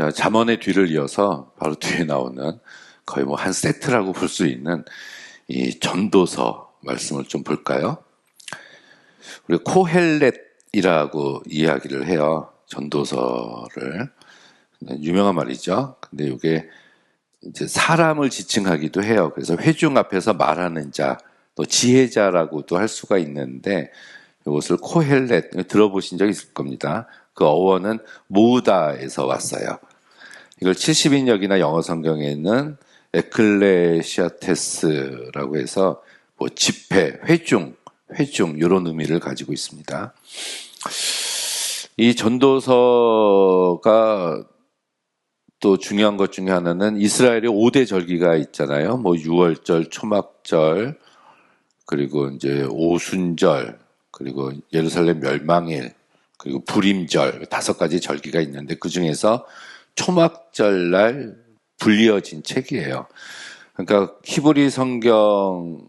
잠언의 뒤를 이어서 바로 뒤에 나오는 거의 뭐 한 세트라고 볼 수 있는 이 전도서 말씀을 좀 볼까요? 우리 코헬렛이라고 이야기를 해요. 전도서를. 유명한 말이죠. 근데 이게 이제 사람을 지칭하기도 해요. 그래서 회중 앞에서 말하는 자, 또 지혜자라고도 할 수가 있는데 이것을 코헬렛 들어보신 적 있을 겁니다. 그 어원은 모으다에서 왔어요. 이걸 70인역이나 영어 성경에는 에클레시아테스라고 해서 뭐 집회, 회중 이런 의미를 가지고 있습니다. 이 전도서가 또 중요한 것 중에 하나는 이스라엘의 5대 절기가 있잖아요. 뭐 유월절, 초막절, 그리고 이제 오순절, 그리고 예루살렘 멸망일, 그리고 부림절 5가지 절기가 있는데 그 중에서 초막절날 불리어진 책이에요. 그러니까 히브리 성경으로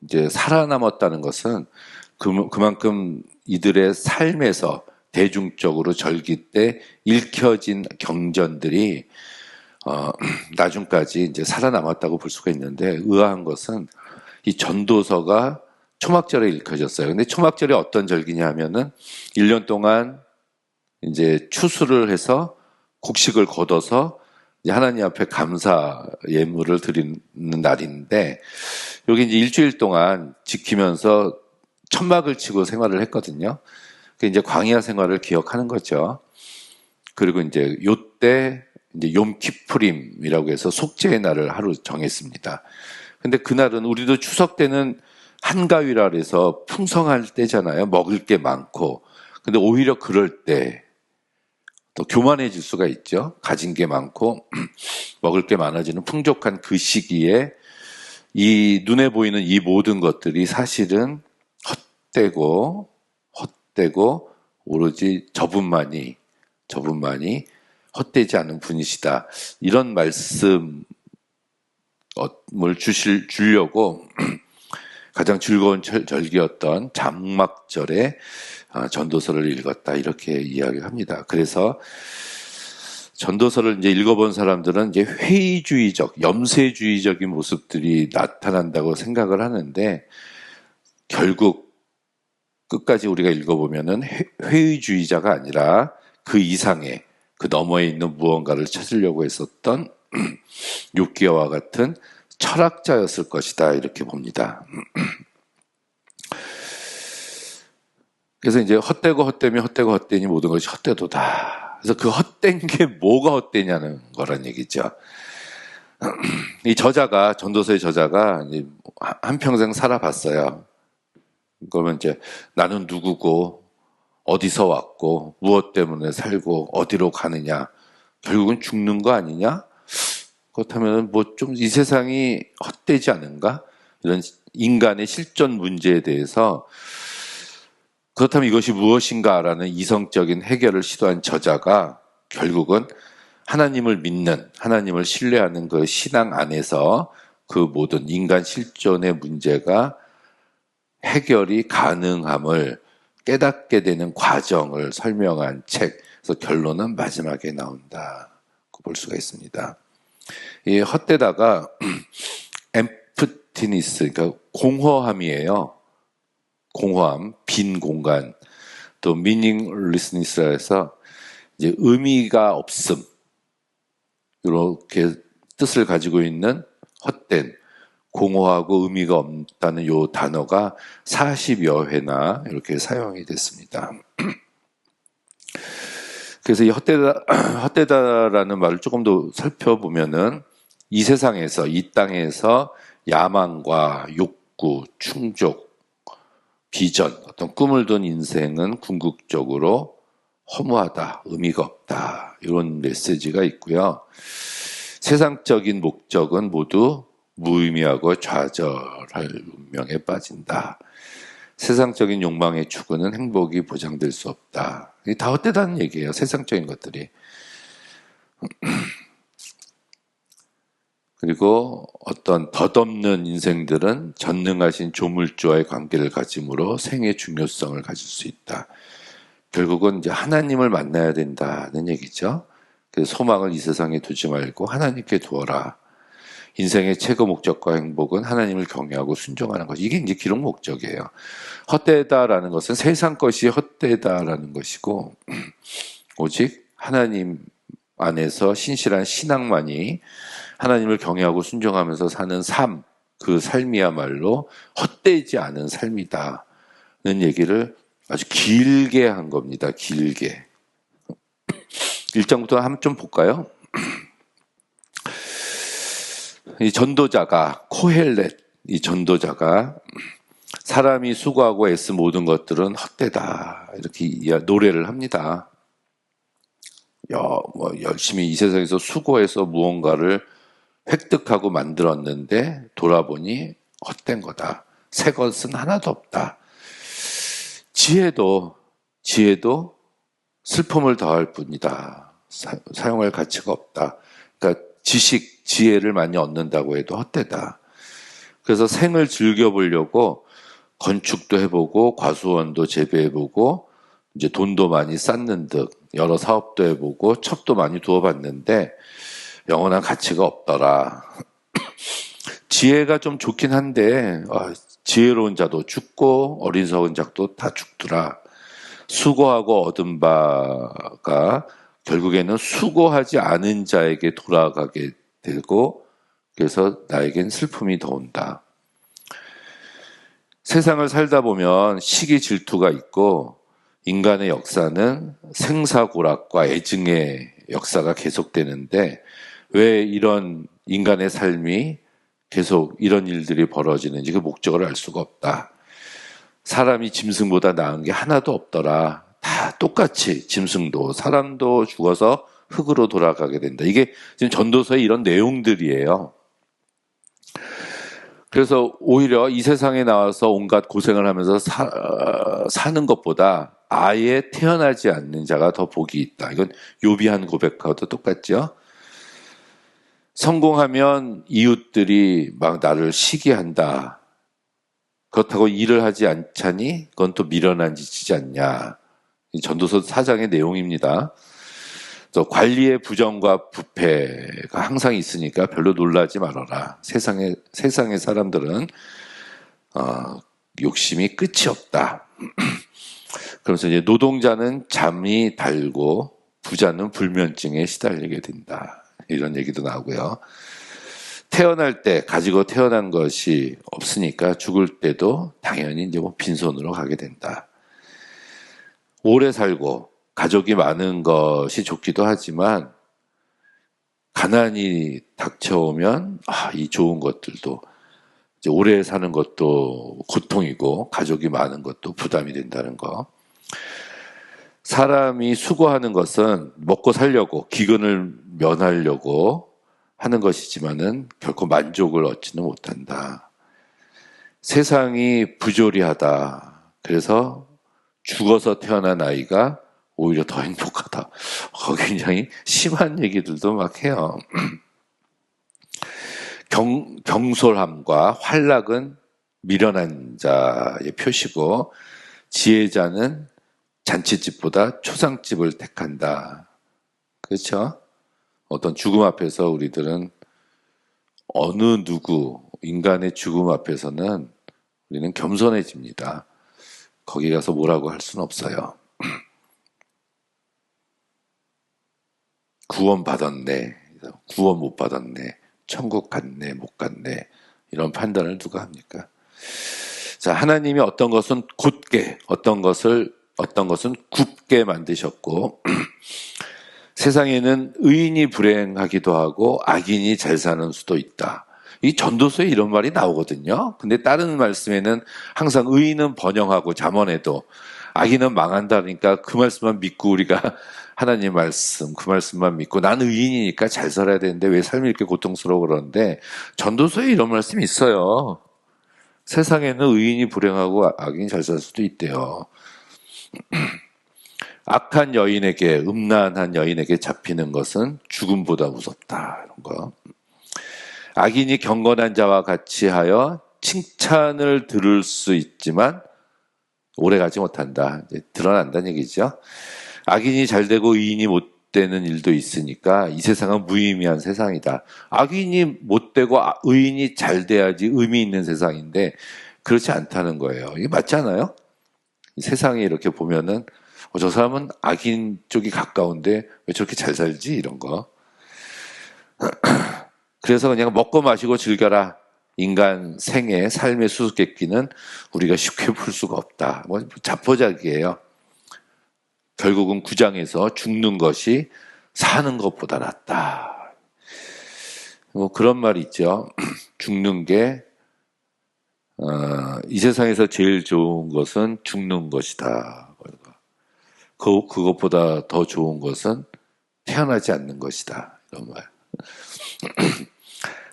이제 살아남았다는 것은 그만큼 이들의 삶에서 대중적으로 절기 때 읽혀진 경전들이 나중까지 이제 살아남았다고 볼 수가 있는데 의아한 것은 이 전도서가 초막절에 읽혀졌어요. 근데 초막절이 어떤 절기냐 하면은 1년 동안 이제 추수를 해서 곡식을 거둬서 하나님 앞에 감사 예물을 드리는 날인데 여기 이제 일주일 동안 지키면서 천막을 치고 생활을 했거든요. 그 이제 광야 생활을 기억하는 거죠. 그리고 이제 요때 이제 욤키푸림이라고 해서 속죄의 날을 하루 정했습니다. 근데 그날은 우리도 추석 때는 한가위라 그래서 풍성할 때잖아요. 먹을 게 많고. 근데 오히려 그럴 때 또 교만해질 수가 있죠. 가진 게 많고 먹을 게 많아지는 풍족한 그 시기에 이 눈에 보이는 이 모든 것들이 사실은 헛되고 오로지 저분만이 헛되지 않은 분이시다. 이런 말씀을 주려고 가장 즐거운 절기였던 장막절에 전도서를 읽었다 이렇게 이야기합니다. 그래서 전도서를 이제 읽어본 사람들은 이제 회의주의적, 염세주의적인 모습들이 나타난다고 생각을 하는데 결국 끝까지 우리가 읽어보면은 회의주의자가 아니라 그 이상의 그 너머에 있는 무언가를 찾으려고 했었던 욥기와 같은 철학자였을 것이다 이렇게 봅니다. 그래서 이제 헛되니 모든 것이 헛되도다. 그래서 그 헛된 게 뭐가 헛되냐는 거란 얘기죠. 이 저자가 전도서의 저자가 이제 한평생 살아봤어요. 그러면 이제 나는 누구고 어디서 왔고 무엇 때문에 살고 어디로 가느냐 결국은 죽는 거 아니냐? 그렇다면 뭐 좀 이 세상이 헛되지 않은가? 이런 인간의 실존 문제에 대해서 그렇다면 이것이 무엇인가라는 이성적인 해결을 시도한 저자가 결국은 하나님을 믿는, 하나님을 신뢰하는 그 신앙 안에서 그 모든 인간 실존의 문제가 해결이 가능함을 깨닫게 되는 과정을 설명한 책. 그래서 결론은 마지막에 나온다. 볼 수가 있습니다. 이 헛되다가 엠프티니스, 그러니까 공허함이에요. 공허함, 빈 공간. 또 meaninglessness라 해서 이제 의미가 없음. 이렇게 뜻을 가지고 있는 헛된, 공허하고 의미가 없다는 요 단어가 40여 회나 이렇게 사용이 됐습니다. 그래서 이 헛되다라는 말을 조금 더 살펴보면은 이 세상에서, 이 땅에서 야망과 욕구, 충족, 비전, 어떤 꿈을 둔 인생은 궁극적으로 허무하다, 의미가 없다. 이런 메시지가 있고요. 세상적인 목적은 모두 무의미하고 좌절할 운명에 빠진다. 세상적인 욕망의 추구는 행복이 보장될 수 없다. 이게 다 헛되다는 얘기예요. 세상적인 것들이. 그리고 어떤 덧없는 인생들은 전능하신 조물주와의 관계를 가짐으로 생의 중요성을 가질 수 있다. 결국은 이제 하나님을 만나야 된다는 얘기죠. 그래서 소망을 이 세상에 두지 말고 하나님께 두어라. 인생의 최고 목적과 행복은 하나님을 경외하고 순종하는 것. 이게 이제 기록 목적이에요. 헛되다라는 것은 세상 것이 헛되다라는 것이고, 오직 하나님 안에서 신실한 신앙만이 하나님을 경외하고 순종하면서 사는 삶, 그 삶이야말로 헛되지 않은 삶이다는 얘기를 아주 길게 한 겁니다. 길게. 1장부터 한번 좀 볼까요? 이 전도자가 코헬렛, 이 전도자가 사람이 수고하고 애쓰 모든 것들은 헛되다 이렇게 노래를 합니다. 열심히 이 세상에서 수고해서 무언가를 획득하고 만들었는데 돌아보니 헛된 거다. 새 것은 하나도 없다. 지혜도 슬픔을 더할 뿐이다. 사용할 가치가 없다. 그러니까 지혜를 많이 얻는다고 해도 헛되다. 그래서 생을 즐겨보려고 건축도 해보고 과수원도 재배해보고 이제 돈도 많이 쌓는 듯 여러 사업도 해보고 첩도 많이 두어봤는데 영원한 가치가 없더라. 지혜가 좀 좋긴 한데 지혜로운 자도 죽고 어리석은 자도 다 죽더라. 수고하고 얻은 바가 결국에는 수고하지 않은 자에게 돌아가게 되고 그래서 나에겐 슬픔이 더 온다. 세상을 살다 보면 시기 질투가 있고 인간의 역사는 생사고락과 애증의 역사가 계속되는데 왜 이런 인간의 삶이 계속 이런 일들이 벌어지는지 그 목적을 알 수가 없다. 사람이 짐승보다 나은 게 하나도 없더라. 다 똑같이 짐승도 사람도 죽어서 흙으로 돌아가게 된다. 이게 지금 전도서의 이런 내용들이에요. 그래서 오히려 이 세상에 나와서 온갖 고생을 하면서 사는 것보다 아예 태어나지 않는 자가 더 복이 있다. 이건 욥이 한 고백하고도 똑같죠. 성공하면 이웃들이 막 나를 시기한다. 그렇다고 일을 하지 않자니 그건 또 미련한 짓이지 않냐. 전도서 4장의 내용입니다. 관리의 부정과 부패가 항상 있으니까 별로 놀라지 말아라. 세상의 사람들은 욕심이 끝이 없다. 그러면서 이제 노동자는 잠이 달고 부자는 불면증에 시달리게 된다. 이런 얘기도 나오고요. 태어날 때 가지고 태어난 것이 없으니까 죽을 때도 당연히 이제 빈손으로 가게 된다. 오래 살고 가족이 많은 것이 좋기도 하지만 가난이 닥쳐오면 이 좋은 것들도 이제 오래 사는 것도 고통이고 가족이 많은 것도 부담이 된다는 거. 사람이 수고하는 것은 먹고 살려고 기근을 면하려고 하는 것이지만은 결코 만족을 얻지는 못한다. 세상이 부조리하다. 그래서 죽어서 태어난 아이가 오히려 더 행복하다. 굉장히 심한 얘기들도 막 해요. 경솔함과 활락은 미련한 자의 표시고 지혜자는 잔치집보다 초상집을 택한다. 그렇죠? 어떤 죽음 앞에서 우리들은 어느 누구 인간의 죽음 앞에서는 우리는 겸손해집니다. 거기 가서 뭐라고 할 수는 없어요. 구원 받았네, 구원 못 받았네, 천국 갔네, 못 갔네, 이런 판단을 누가 합니까? 자, 하나님이 어떤 것은 곧게, 어떤 것은 굽게 만드셨고, 세상에는 의인이 불행하기도 하고 악인이 잘 사는 수도 있다. 이 전도서에 이런 말이 나오거든요. 근데 다른 말씀에는 항상 의인은 번영하고 잠언에도 악인은 망한다니까 그 말씀만 믿고 우리가 하나님 말씀 그 말씀만 믿고 난 의인이니까 잘 살아야 되는데 왜 삶이 이렇게 고통스러워 그러는데 전도서에 이런 말씀이 있어요. 세상에는 의인이 불행하고 악인이 잘 살 수도 있대요. 악한 여인에게 음란한 여인에게 잡히는 것은 죽음보다 무섭다. 이런 거. 악인이 경건한 자와 같이 하여 칭찬을 들을 수 있지만 오래가지 못한다. 이제 드러난다는 얘기죠. 악인이 잘 되고 의인이 못 못되는 일도 있으니까 이 세상은 무의미한 세상이다. 악인이 못되고 의인이 잘 돼야지 의미 있는 세상인데 그렇지 않다는 거예요. 이게 맞지 않아요? 세상에 이렇게 보면은 저 사람은 악인 쪽이 가까운데 왜 저렇게 잘 살지? 이런 거. 그래서 그냥 먹고 마시고 즐겨라. 인간 생애, 삶의 수수께끼는 우리가 쉽게 풀 수가 없다. 뭐 자포자기예요. 결국은 구장에서 죽는 것이 사는 것보다 낫다. 뭐 그런 말이 있죠. 죽는 게 이 세상에서 제일 좋은 것은 죽는 것이다. 그것보다 더 좋은 것은 태어나지 않는 것이다. 이런 말.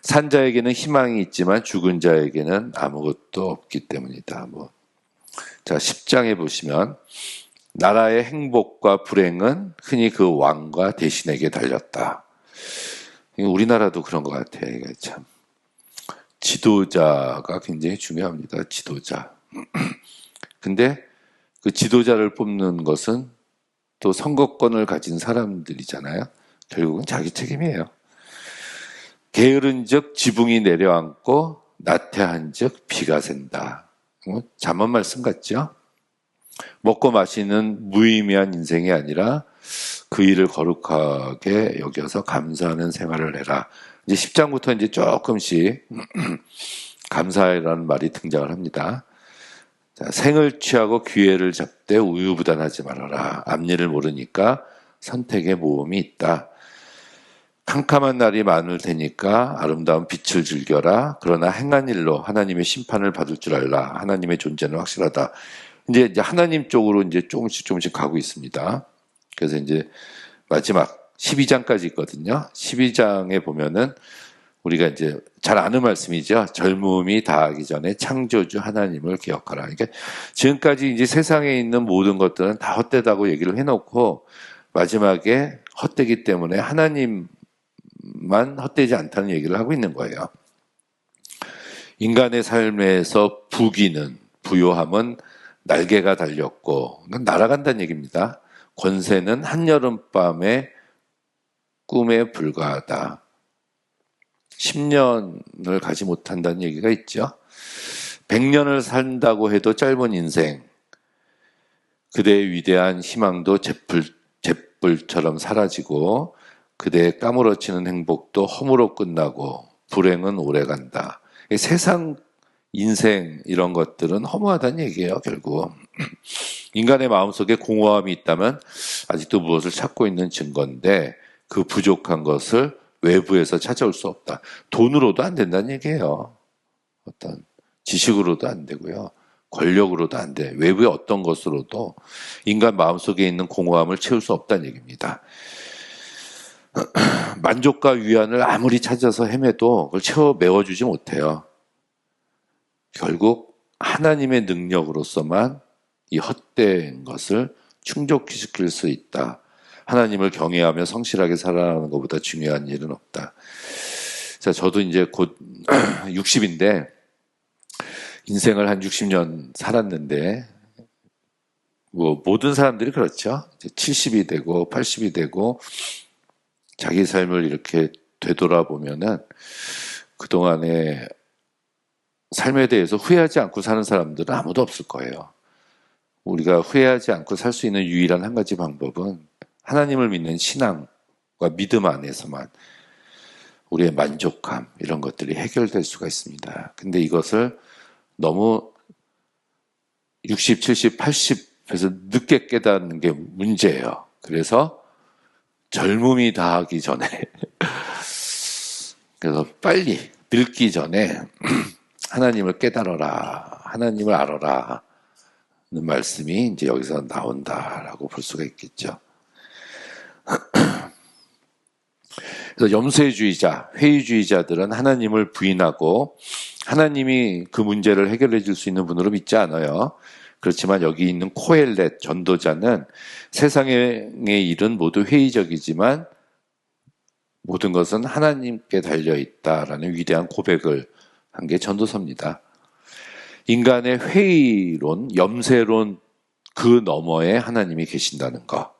산 자에게는 희망이 있지만 죽은 자에게는 아무것도 없기 때문이다. 자, 10장에 보시면 나라의 행복과 불행은 흔히 그 왕과 대신에게 달렸다. 우리나라도 그런 것 같아요. 이게 참 지도자가 굉장히 중요합니다. 지도자. 근데 그 지도자를 뽑는 것은 또 선거권을 가진 사람들이잖아요. 결국은 자기 책임이에요. 게으른즉 지붕이 내려앉고 나태한즉 비가 샌다. 잠언 말씀 같죠? 먹고 마시는 무의미한 인생이 아니라 그 일을 거룩하게 여겨서 감사하는 생활을 해라. 이제 10장부터 이제 조금씩 감사해라는 말이 등장을 합니다. 자, 생을 취하고 기회를 잡되 우유부단하지 말아라. 앞일을 모르니까 선택의 모험이 있다. 캄캄한 날이 많을 테니까 아름다운 빛을 즐겨라. 그러나 행한 일로 하나님의 심판을 받을 줄 알라. 하나님의 존재는 확실하다. 이제 하나님 쪽으로 이제 조금씩 가고 있습니다. 그래서 이제 마지막 12장까지 있거든요. 12장에 보면은 우리가 이제 잘 아는 말씀이죠. 젊음이 다하기 전에 창조주 하나님을 기억하라. 그러니까 지금까지 이제 세상에 있는 모든 것들은 다 헛되다고 얘기를 해놓고 마지막에 헛되기 때문에 하나님만 헛되지 않다는 얘기를 하고 있는 거예요. 인간의 삶에서 부귀는, 부요함은 날개가 달렸고 날아간다는 얘기입니다. 권세는 한여름밤의 꿈에 불과하다. 10년을 가지 못한다는 얘기가 있죠. 100년을 산다고 해도 짧은 인생. 그대의 위대한 희망도 잿불처럼 사라지고 그대의 까무러치는 행복도 허무로 끝나고 불행은 오래간다. 세상 인생 이런 것들은 허무하다는 얘기예요. 결국 인간의 마음속에 공허함이 있다면 아직도 무엇을 찾고 있는 증거인데 그 부족한 것을 외부에서 찾아올 수 없다. 돈으로도 안 된다는 얘기예요. 어떤 지식으로도 안 되고요. 권력으로도 안 돼. 외부의 어떤 것으로도 인간 마음속에 있는 공허함을 채울 수 없다는 얘기입니다. 만족과 위안을 아무리 찾아서 헤매도 그걸 메워주지 못해요. 결국 하나님의 능력으로서만 이 헛된 것을 충족시킬 수 있다. 하나님을 경외하며 성실하게 살아가는 것보다 중요한 일은 없다. 자, 저도 이제 곧 60인데 인생을 한 60년 살았는데 모든 사람들이 그렇죠. 이제 70이 되고 80이 되고 자기 삶을 이렇게 되돌아보면은 그동안에 삶에 대해서 후회하지 않고 사는 사람들은 아무도 없을 거예요. 우리가 후회하지 않고 살 수 있는 유일한 한 가지 방법은 하나님을 믿는 신앙과 믿음 안에서만 우리의 만족감 이런 것들이 해결될 수가 있습니다. 근데 이것을 너무 60, 70, 80에서 늦게 깨닫는 게 문제예요. 그래서 젊음이 다하기 전에 그래서 빨리 늙기 전에 하나님을 깨달아라. 하나님을 알아라. 는 말씀이 이제 여기서 나온다라고 볼 수가 있겠죠. 그래서 염세주의자, 회의주의자들은 하나님을 부인하고 하나님이 그 문제를 해결해 줄 수 있는 분으로 믿지 않아요. 그렇지만 여기 있는 코엘렛 전도자는 세상의 일은 모두 회의적이지만 모든 것은 하나님께 달려있다라는 위대한 고백을 한 게 전도서입니다. 인간의 회의론, 염세론 그 너머에 하나님이 계신다는 것.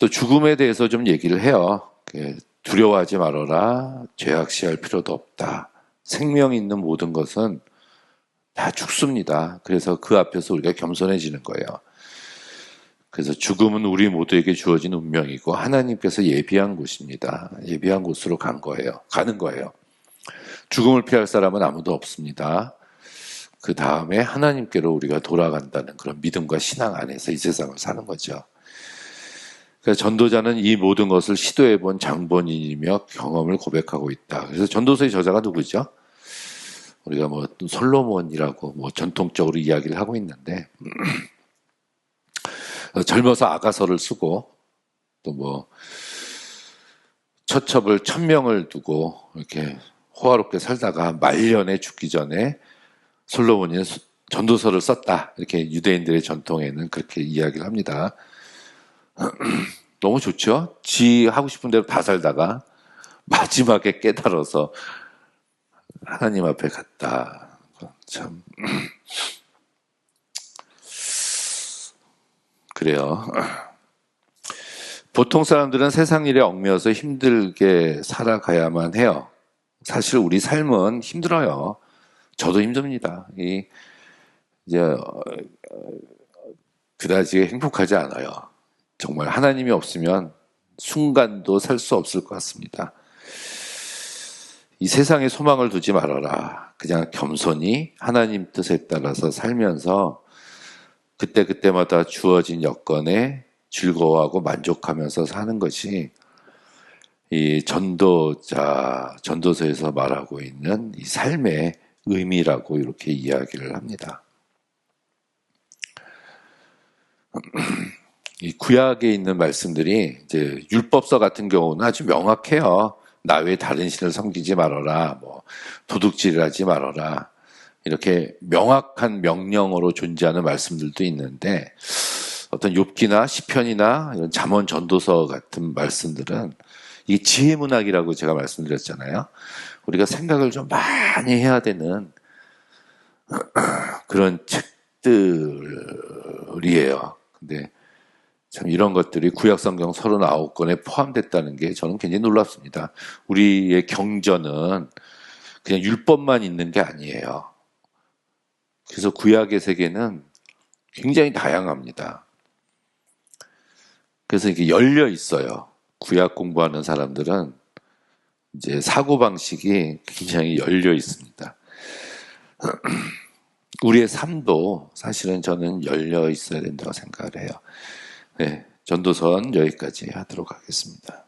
또 죽음에 대해서 좀 얘기를 해요. 두려워하지 말아라. 죄악시할 필요도 없다. 생명 있는 모든 것은 다 죽습니다. 그래서 그 앞에서 우리가 겸손해지는 거예요. 그래서 죽음은 우리 모두에게 주어진 운명이고 하나님께서 예비한 곳입니다. 예비한 곳으로 가는 거예요. 죽음을 피할 사람은 아무도 없습니다. 그 다음에 하나님께로 우리가 돌아간다는 그런 믿음과 신앙 안에서 이 세상을 사는 거죠. 그래서 전도자는 이 모든 것을 시도해본 장본인이며 경험을 고백하고 있다. 그래서 전도서의 저자가 누구죠? 우리가 뭐 솔로몬이라고 뭐 전통적으로 이야기를 하고 있는데 젊어서 아가서를 쓰고 또 뭐 처첩을 1000명을 두고 이렇게 호화롭게 살다가 말년에 죽기 전에 솔로몬이 전도서를 썼다. 이렇게 유대인들의 전통에는 그렇게 이야기를 합니다. 너무 좋죠? 지 하고 싶은 대로 다 살다가 마지막에 깨달아서 하나님 앞에 갔다. 참 그래요. 보통 사람들은 세상 일에 얽매여서 힘들게 살아가야만 해요. 사실 우리 삶은 힘들어요. 저도 힘듭니다. 이제 그다지 행복하지 않아요. 정말 하나님이 없으면 순간도 살 수 없을 것 같습니다. 이 세상에 소망을 두지 말아라. 그냥 겸손히 하나님 뜻에 따라서 살면서 그때그때마다 주어진 여건에 즐거워하고 만족하면서 사는 것이 이 전도서에서 말하고 있는 이 삶의 의미라고 이렇게 이야기를 합니다. 이 구약에 있는 말씀들이 이제 율법서 같은 경우는 아주 명확해요. 나 외에 다른 신을 섬기지 말아라, 뭐 도둑질하지 말아라, 이렇게 명확한 명령어로 존재하는 말씀들도 있는데 어떤 욥기나 시편이나 이런 잠언 전도서 같은 말씀들은 이 지혜 문학이라고 제가 말씀드렸잖아요. 우리가 생각을 좀 많이 해야 되는 그런 책들이에요. 근데 참 이런 것들이 구약성경 39권에 포함됐다는 게 저는 굉장히 놀랍습니다. 우리의 경전은 그냥 율법만 있는 게 아니에요. 그래서 구약의 세계는 굉장히 다양합니다. 그래서 이게 열려 있어요. 구약 공부하는 사람들은 이제 사고방식이 굉장히 열려 있습니다. 우리의 삶도 사실은 저는 열려 있어야 된다고 생각을 해요. 네, 전도서는 여기까지 하도록 하겠습니다.